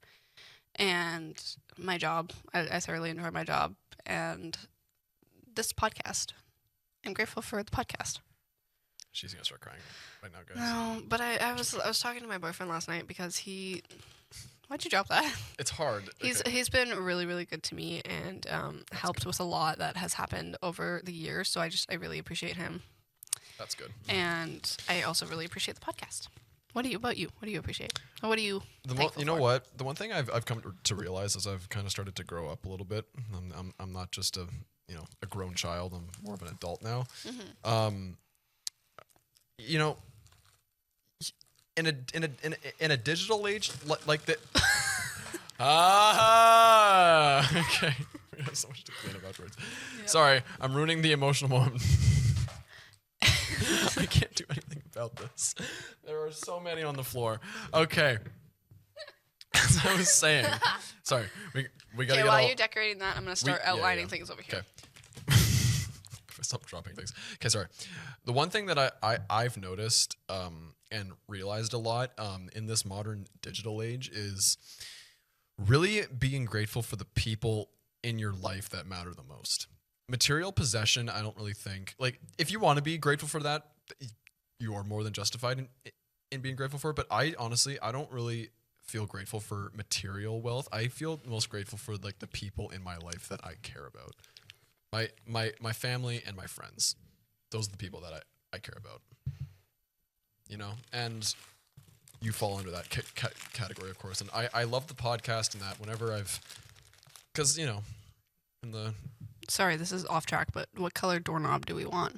and my job. I thoroughly enjoy my job and this podcast. I'm grateful for the podcast. She's gonna start crying right now, guys. No, but I was talking to my boyfriend last night because why'd you drop that? It's hard. He's been really, really good to me and helped with a lot that has happened over the years. So I really appreciate him. That's good. And I also really appreciate the podcast. What about you? What do you appreciate? Or what do you thankful You know for? what? The one thing I've come to realize as I've kind of started to grow up a little bit. I'm not just a grown child. I'm more of an adult now. Mm-hmm. In a digital age like the okay. We have so much to clean up afterwards. Yep. Sorry, I'm ruining the emotional moment. I can't do anything about this. There are so many on the floor. Okay. As I was saying. Sorry. We gotta Okay, get while all... you're decorating that, I'm gonna start outlining things over here. Okay. Stop dropping things. Okay, sorry. The one thing that I've noticed and realized a lot in this modern digital age is really being grateful for the people in your life that matter the most. Material possession, I don't really think, like, if you want to be grateful for that, you are more than justified in being grateful for it. But I don't really feel grateful for material wealth. I feel most grateful for like the people in my life that I care about. My family and my friends. Those are the people that I care about. You know, and you fall under that category, of course. And I love the podcast and that whenever because, you know, in the... Sorry, this is off track, but what color doorknob do we want?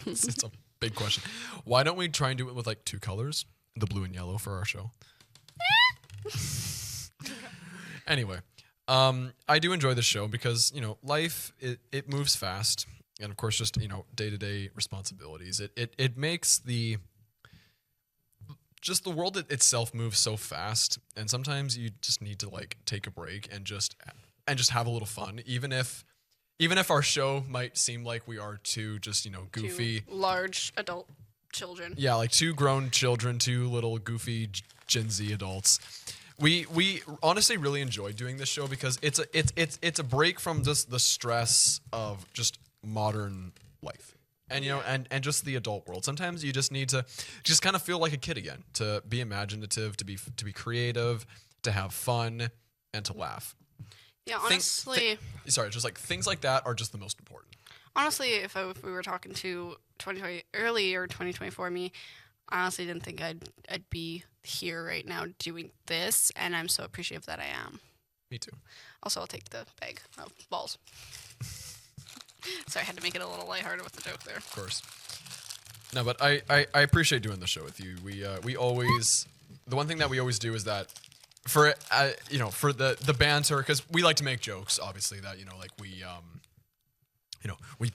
it's a big question. Why don't we try and do it with like 2 colors? The blue and yellow for our show. Anyway, I do enjoy the show because, life, it moves fast. And of course, just, day-to-day responsibilities. It makes the world itself move so fast. And sometimes you just need to like take a break and just have a little fun. Even if our show might seem like we are two just, goofy. Two large adult children. Yeah, like two grown children, two little goofy Gen Z adults. We honestly really enjoy doing this show because it's a break from just the stress of just modern life. And and just the adult world. Sometimes you just need to just kind of feel like a kid again, to be imaginative, to be creative, to have fun, and to laugh. Yeah, honestly. Just like things like that are just the most important. Honestly, if we were talking to 2020 earlier 2024 me, I honestly didn't think I'd be here right now doing this, and I'm so appreciative that I am. Me too. Also, I'll take the bag of balls. Sorry, I had to make it a little lighthearted with the joke there. Of course. No, but I appreciate doing the show with you. We always, the one thing that we always do is that for the banter, because we like to make jokes, obviously, that like we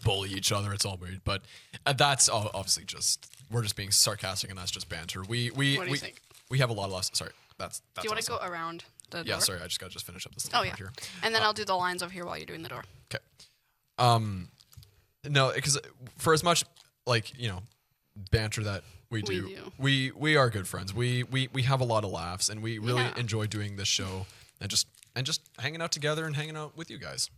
bully each other. It's all weird, but that's obviously just, we're just being sarcastic, and that's just banter. What do you think? We have a lot of laughs. Sorry, that's. Do you want to go around the door? Yeah, sorry, I just got to finish up this little part here. And then I'll do the lines over here while you're doing the door. Okay. No, because for as much banter that we do, we are good friends. We have a lot of laughs, and we really enjoy doing this show and just hanging out together and hanging out with you guys.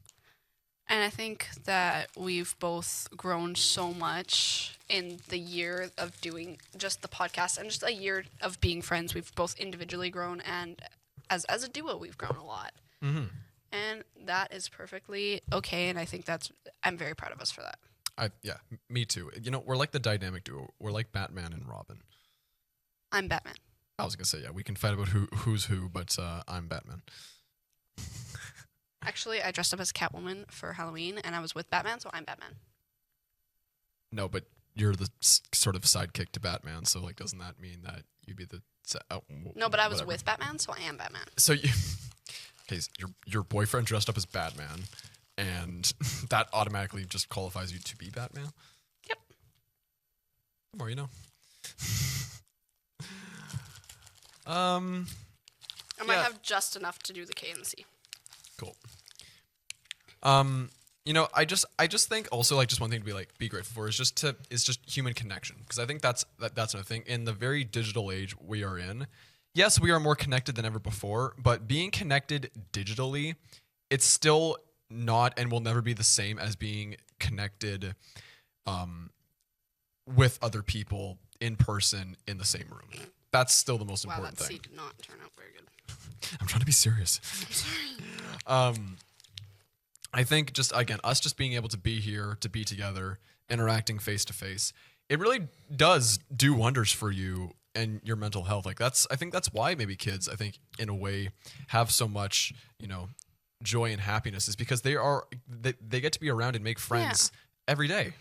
And I think that we've both grown so much in the year of doing just the podcast and just a year of being friends. We've both individually grown, and as a duo, we've grown a lot. Mm-hmm. And that is perfectly okay, and I think I'm very proud of us for that. Yeah, me too. We're like the dynamic duo. We're like Batman and Robin. I'm Batman. I was gonna say, yeah, we can fight about who's who, but I'm Batman. Actually, I dressed up as Catwoman for Halloween, and I was with Batman, so I'm Batman. No, but you're the sort of sidekick to Batman, so doesn't that mean that you'd be the? No, but I was with Batman, so I am Batman. So you. Okay, your boyfriend dressed up as Batman, and that automatically just qualifies you to be Batman? Yep. The more you know. I might have just enough to do the K and the C. Cool. I just think also just one thing to be grateful for is just human connection, because I think that's another thing in the very digital age we are in. Yes, we are more connected than ever before, but being connected digitally, it's still not and will never be the same as being connected with other people in person in the same room. That's still the most important thing. Wow, that did not turn out very good. I'm trying to be serious. I'm sorry. I think just, again, us just being able to be here, to be together, interacting face to face, it really does do wonders for you and your mental health. I think that's why maybe kids, I think, in a way, have so much, joy and happiness, is because they get to be around and make friends every day.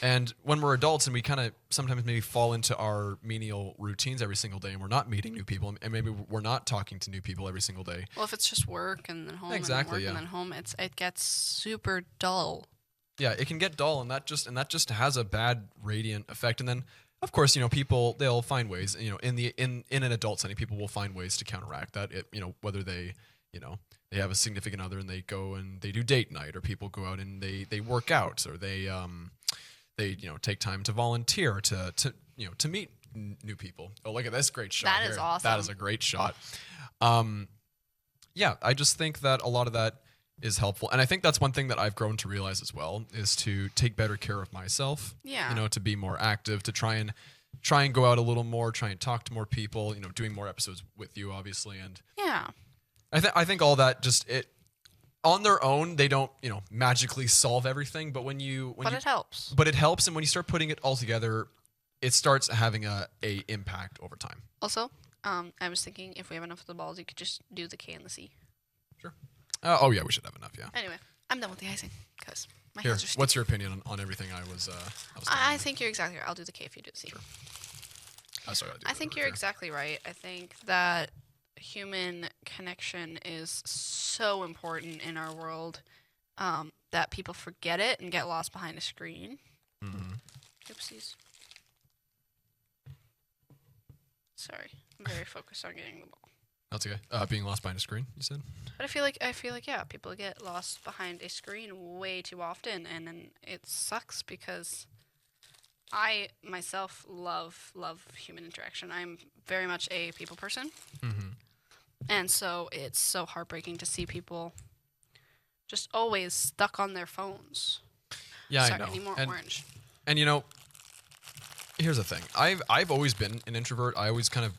And when we're adults and we kind of sometimes maybe fall into our menial routines every single day, and we're not meeting new people, and maybe we're not talking to new people every single day. Well, if it's just work and then home and then work and then home, it gets super dull. Yeah, it can get dull, and that just has a bad radiant effect. And then, of course, people, they'll find ways, in an adult setting, people will find ways to counteract that. Whether they have a significant other and they go and they do date night, or people go out and they work out, or they take time to volunteer to meet new people. Oh, look at this great shot. That is awesome. That is a great shot. Yeah, I just think that a lot of that is helpful. And I think that's one thing that I've grown to realize as well, is to take better care of myself. Yeah. To be more active, to try and go out a little more, try and talk to more people, doing more episodes with you, obviously. And yeah. I think all that on their own, they don't, magically solve everything, but it helps. But it helps, and when you start putting it all together, it starts having a impact over time. Also, I was thinking if we have enough of the balls, you could just do the K and the C. Sure. Oh yeah, we should have enough. Yeah. Anyway, I'm done with the icing because my hands are sticky. What's your opinion on everything I was? I think you're exactly right. I'll do the K if you do the C. Sure. I think you're exactly right. I think that human connection is so important in our world that people forget it and get lost behind a screen. Oopsies. Sorry, I'm very focused on getting the ball. That's okay. Being lost behind a screen, you said? But I feel like yeah, people get lost behind a screen way too often, and then it sucks because I myself love human interaction. I'm very much a people person, and so it's so heartbreaking to see people just always stuck on their phones. Yeah, Sorry, I know. Any more orange? And you know, here's the thing. I've always been an introvert. I always kind of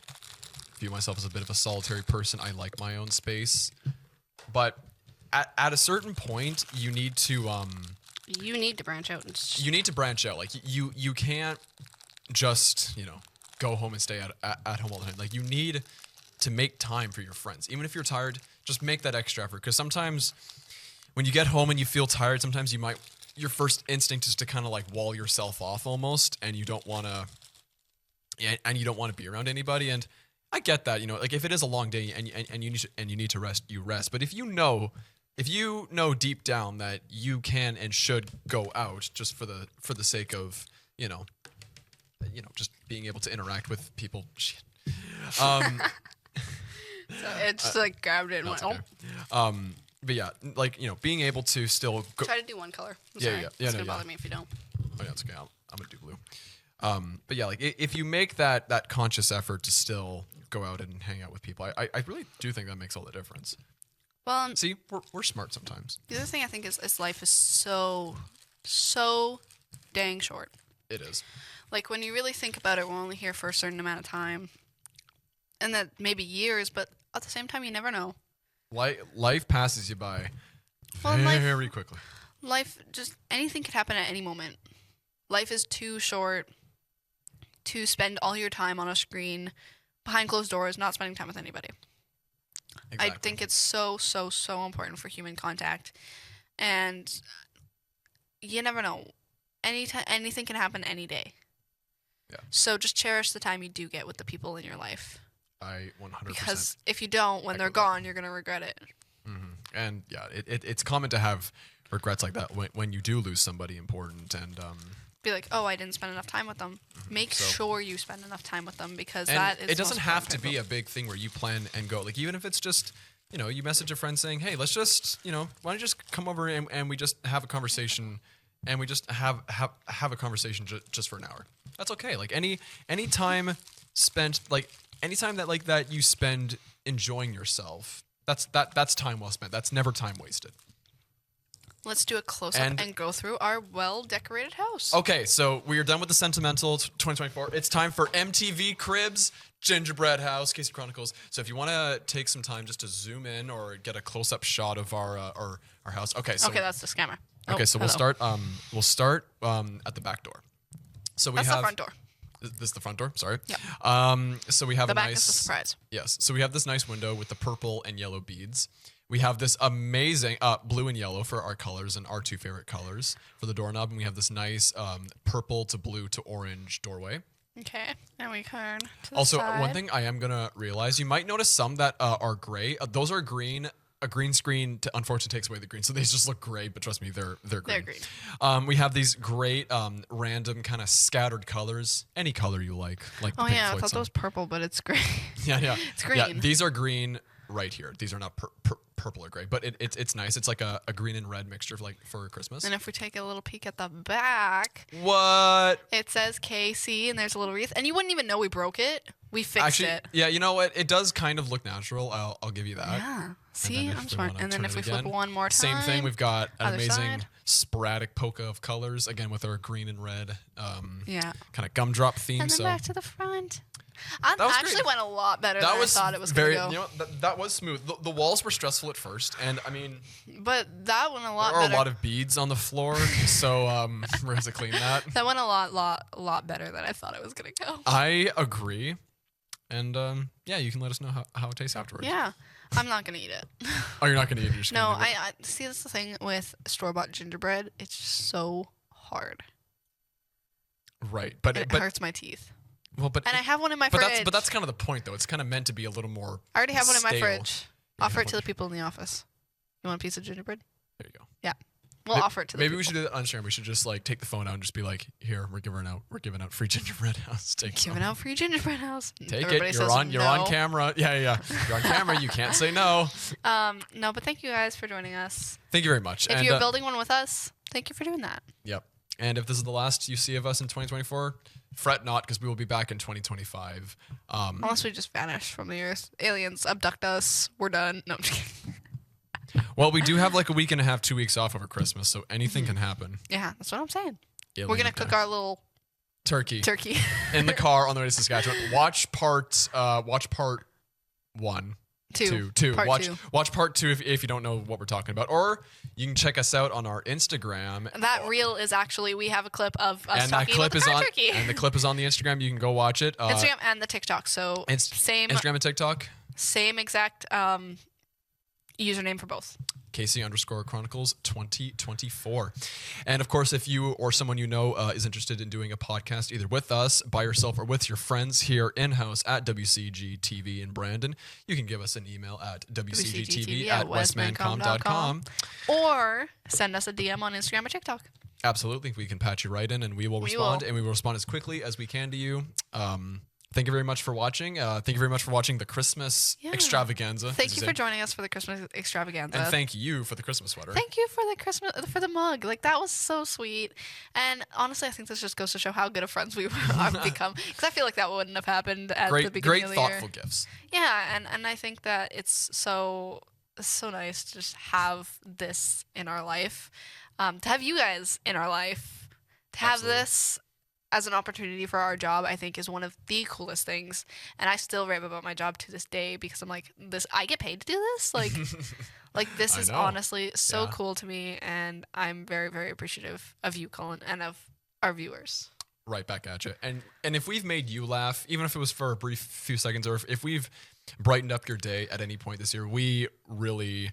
view myself as a bit of a solitary person. I like my own space, but at a certain point, you need to You need to branch out. you need to branch out. Like you can't just go home and stay at home all the time. Like you need to make time for your friends, even if you're tired. Just make that extra effort, because sometimes when you get home and you feel tired, sometimes your first instinct is to kind of like wall yourself off almost, and you don't want to be around anybody. And I get that, like if it is a long day and you need to rest, you rest. But if you know deep down that you can and should go out just for the sake of just being able to interact with people. Shit. So it just like grabbed it and went. Okay. Oh. But yeah, like being able to still go. Try to do one color. I'm Yeah, sorry. yeah. It's gonna bother me if you don't. Oh yeah, it's okay. I'm gonna do blue. But yeah, like if you make that conscious effort to still go out and hang out with people, I really do think that makes all the difference. Well, See, we're smart sometimes. the other thing I think is life is so dang short. It is. Like when you really think about it, we're only here for a certain amount of time, and that maybe years, but at the same time, you never know. Life passes you by Well, very quickly. Life just anything could happen at any moment. Life is too short to spend all your time on a screen behind closed doors, not spending time with anybody. Exactly. I think it's so important for human contact, and you never know. Anything can happen any day. Yeah. So just cherish the time you do get with the people in your life. I 100%. Because if you don't, when they're gone, you're gonna regret it. And yeah, it's common to have regrets like that when you do lose somebody important, and Be like, oh, I didn't spend enough time with them. Make sure you spend enough time with them, because and that is. it doesn't most have to important. be a big thing where you plan and go. Like even if it's just you message a friend saying, hey, let's just why don't you just come over and we just have a conversation, and we just have a conversation just for an hour. That's okay. Like any time spent, like any time that you spend enjoying yourself, that's time well spent. That's never time wasted. Let's do a close up and go through our well-decorated house. Okay, so we are done with the sentimental 2024. It's time for MTV Cribs, Gingerbread House, Casey Chronicles. So if you want to take some time just to zoom in or get a close-up shot of our house. Okay, so that's the scammer. Okay, so we'll start at the back door. So we That's have the front door. This is the front door. Sorry. Yeah. So we have The a back nice is the surprise. Yes. So we have this nice window with the purple and yellow beads. We have this amazing blue and yellow for our colors and our two favorite colors for the doorknob, and we have this nice purple to blue to orange doorway. Okay, and we turn to the Also, side. one thing I am gonna realize, you might notice some that are gray. Those are green. A green screen, unfortunately, takes away the green, so they just look gray. But trust me, they're green. They're green. We have these great random kind of scattered colors. Any color you like. Like Oh the Pink yeah, I Floyd thought song. that was purple, but it's green. Yeah. It's green. Yeah, these are green right here. These are not purple or gray, but it's nice. It's like a green and red mixture for Christmas. And if we take a little peek at the back, What? it says KC, and there's a little wreath, and you wouldn't even know we broke it. We fixed it. Yeah, you know what? It does kind of look natural. I'll give you that. Yeah. See, if I'm we smart. wanna And then turn if it we flip again, one more time, Same thing. We've got an other amazing side. sporadic polka of colors, again with our green and red Yeah. kind of gumdrop theme. And then So back to the front. That was actually great. went a lot better that than was I thought it was very, going to go. you know, that was smooth. The walls were stressful at first, and I mean, But that went a lot there are better. a lot of beads on the floor, so we're gonna have to clean that. That went a lot better than I thought it was going to go. I agree, and yeah, you can let us know how it tastes afterwards. Yeah. I'm not going to eat it. Oh, you're not gonna eat it. You're just No, gonna leave it. I see. That's the thing with store-bought gingerbread. It's just so hard. Right, And it hurts my teeth. Well, but And I have one in my fridge. But that's kind of the point, though. It's kind of meant to be a little more. I already have one in my stale. fridge. Offer it to the people in the office. You want a piece of gingerbread? There you go. Yeah. We'll offer it to the Maybe people. we should do that on stream. We should just like take the phone out and just be like, "Here, we're giving out free gingerbread house. Take Giving out free gingerbread house. Take Everybody it. says You're no. on camera. Yeah. You're on camera. You can't say no. No, but thank you guys for joining us. Thank you very much. If you're building one with us, thank you for doing that. Yep. And if this is the last you see of us in 2024, fret not, because we will be back in 2025. Unless we just vanish from the earth. Aliens abduct us. We're done. No, I'm just kidding. Well, we do have like a week and a half, 2 weeks off over Christmas, so anything can happen. Yeah, that's what I'm saying. Alien We're going to attack. cook our little turkey turkey. in the car on the way to Saskatchewan. Watch part 1. Two. Watch part 2 if you don't know what we're talking about, or you can check us out on our Instagram. That reel is actually, we have a clip of us And that talking clip about is the car on, turkey. and the clip is on the Instagram. You can go watch it. Instagram and the TikTok. So same Instagram and TikTok. same exact username for both. Casey_Chronicles 2024. And of course, if you or someone you know is interested in doing a podcast either with us, by yourself, or with your friends here in-house at WCGTV in Brandon, you can give us an email at wcgtv@westmancom.com. Or send us a DM on Instagram or TikTok. Absolutely. We can patch you right in, and we will respond, and we will respond as quickly as we can to you. Thank you very much for watching. Thank you very much for watching the Christmas extravaganza. Thank you for joining us for the Christmas extravaganza. And thank you for the Christmas sweater. Thank you for the mug. Like, that was so sweet. And honestly, I think this just goes to show how good of friends we have become. Because I feel like that wouldn't have happened at the beginning of the year. Great, thoughtful gifts. Yeah, and I think that it's so nice to just have this in our life, to have you guys in our life, to have this as an opportunity for our job. I think is one of the coolest things, and I still rave about my job to this day because I'm like, I get paid to do this, like this is honestly so cool to me, and I'm very, very appreciative of you, Colin, and of our viewers. Right back at you. And if we've made you laugh, even if it was for a brief few seconds, or if we've brightened up your day at any point this year, we really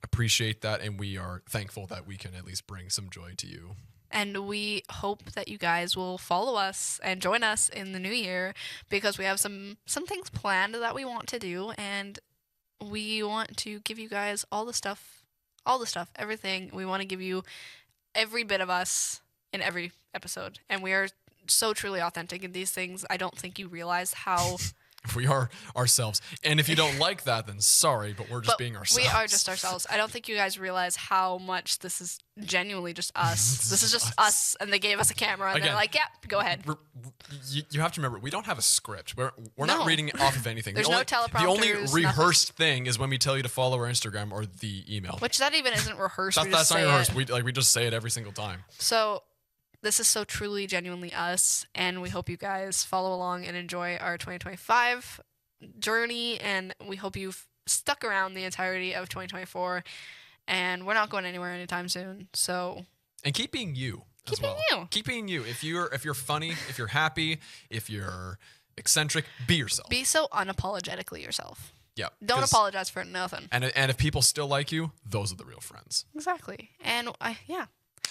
appreciate that, and we are thankful that we can at least bring some joy to you. And we hope that you guys will follow us and join us in the new year, because we have some things planned that we want to do, and we want to give you guys all the stuff, everything. We want to give you every bit of us in every episode, and we are so truly authentic in these things. I don't think you realize how We are ourselves. And if you don't like that, then sorry, but we're just being ourselves. We are just ourselves. I don't think you guys realize how much this is genuinely just us. This is just us, and they gave us a camera, and they're like, yeah, go ahead. You have to remember, we don't have a script. We're No. not reading off of anything. There's no The only teleprompters, rehearsed thing is when we tell you to follow our Instagram or the email. Which that even isn't rehearsed. We just That's not say rehearsed. it. We just say it every single time. So this is so truly, genuinely us, and we hope you guys follow along and enjoy our 2025 journey, and we hope you've stuck around the entirety of 2024, and we're not going anywhere anytime soon. So and keep being you. Keep being you. Keep being you. If you're funny, if you're happy, if you're eccentric, be yourself. Be so unapologetically yourself. Yeah. Don't apologize for nothing. And if people still like you, those are the real friends. Exactly. And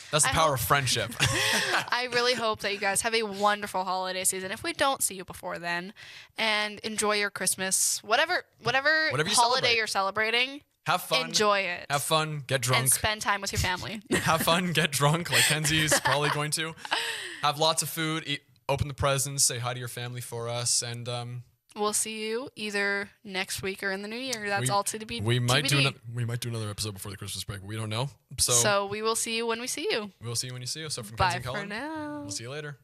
That's the power of friendship. I really hope that you guys have a wonderful holiday season. If we don't see you before then, and enjoy your Christmas, whatever holiday you're celebrating. Have fun. Enjoy it. Have fun. Get drunk. And spend time with your family. Have fun. Get drunk, like Kenzie's probably going to. Have lots of food. Eat, open the presents. Say hi to your family for us, and we'll see you either next week or in the new year. That's all to be. We might TBD. we might do another episode before the Christmas break, but we don't know. So we will see you when we see you. We'll see you when you see us. So from Bye Kenzie and for Colin, now. we'll see you later.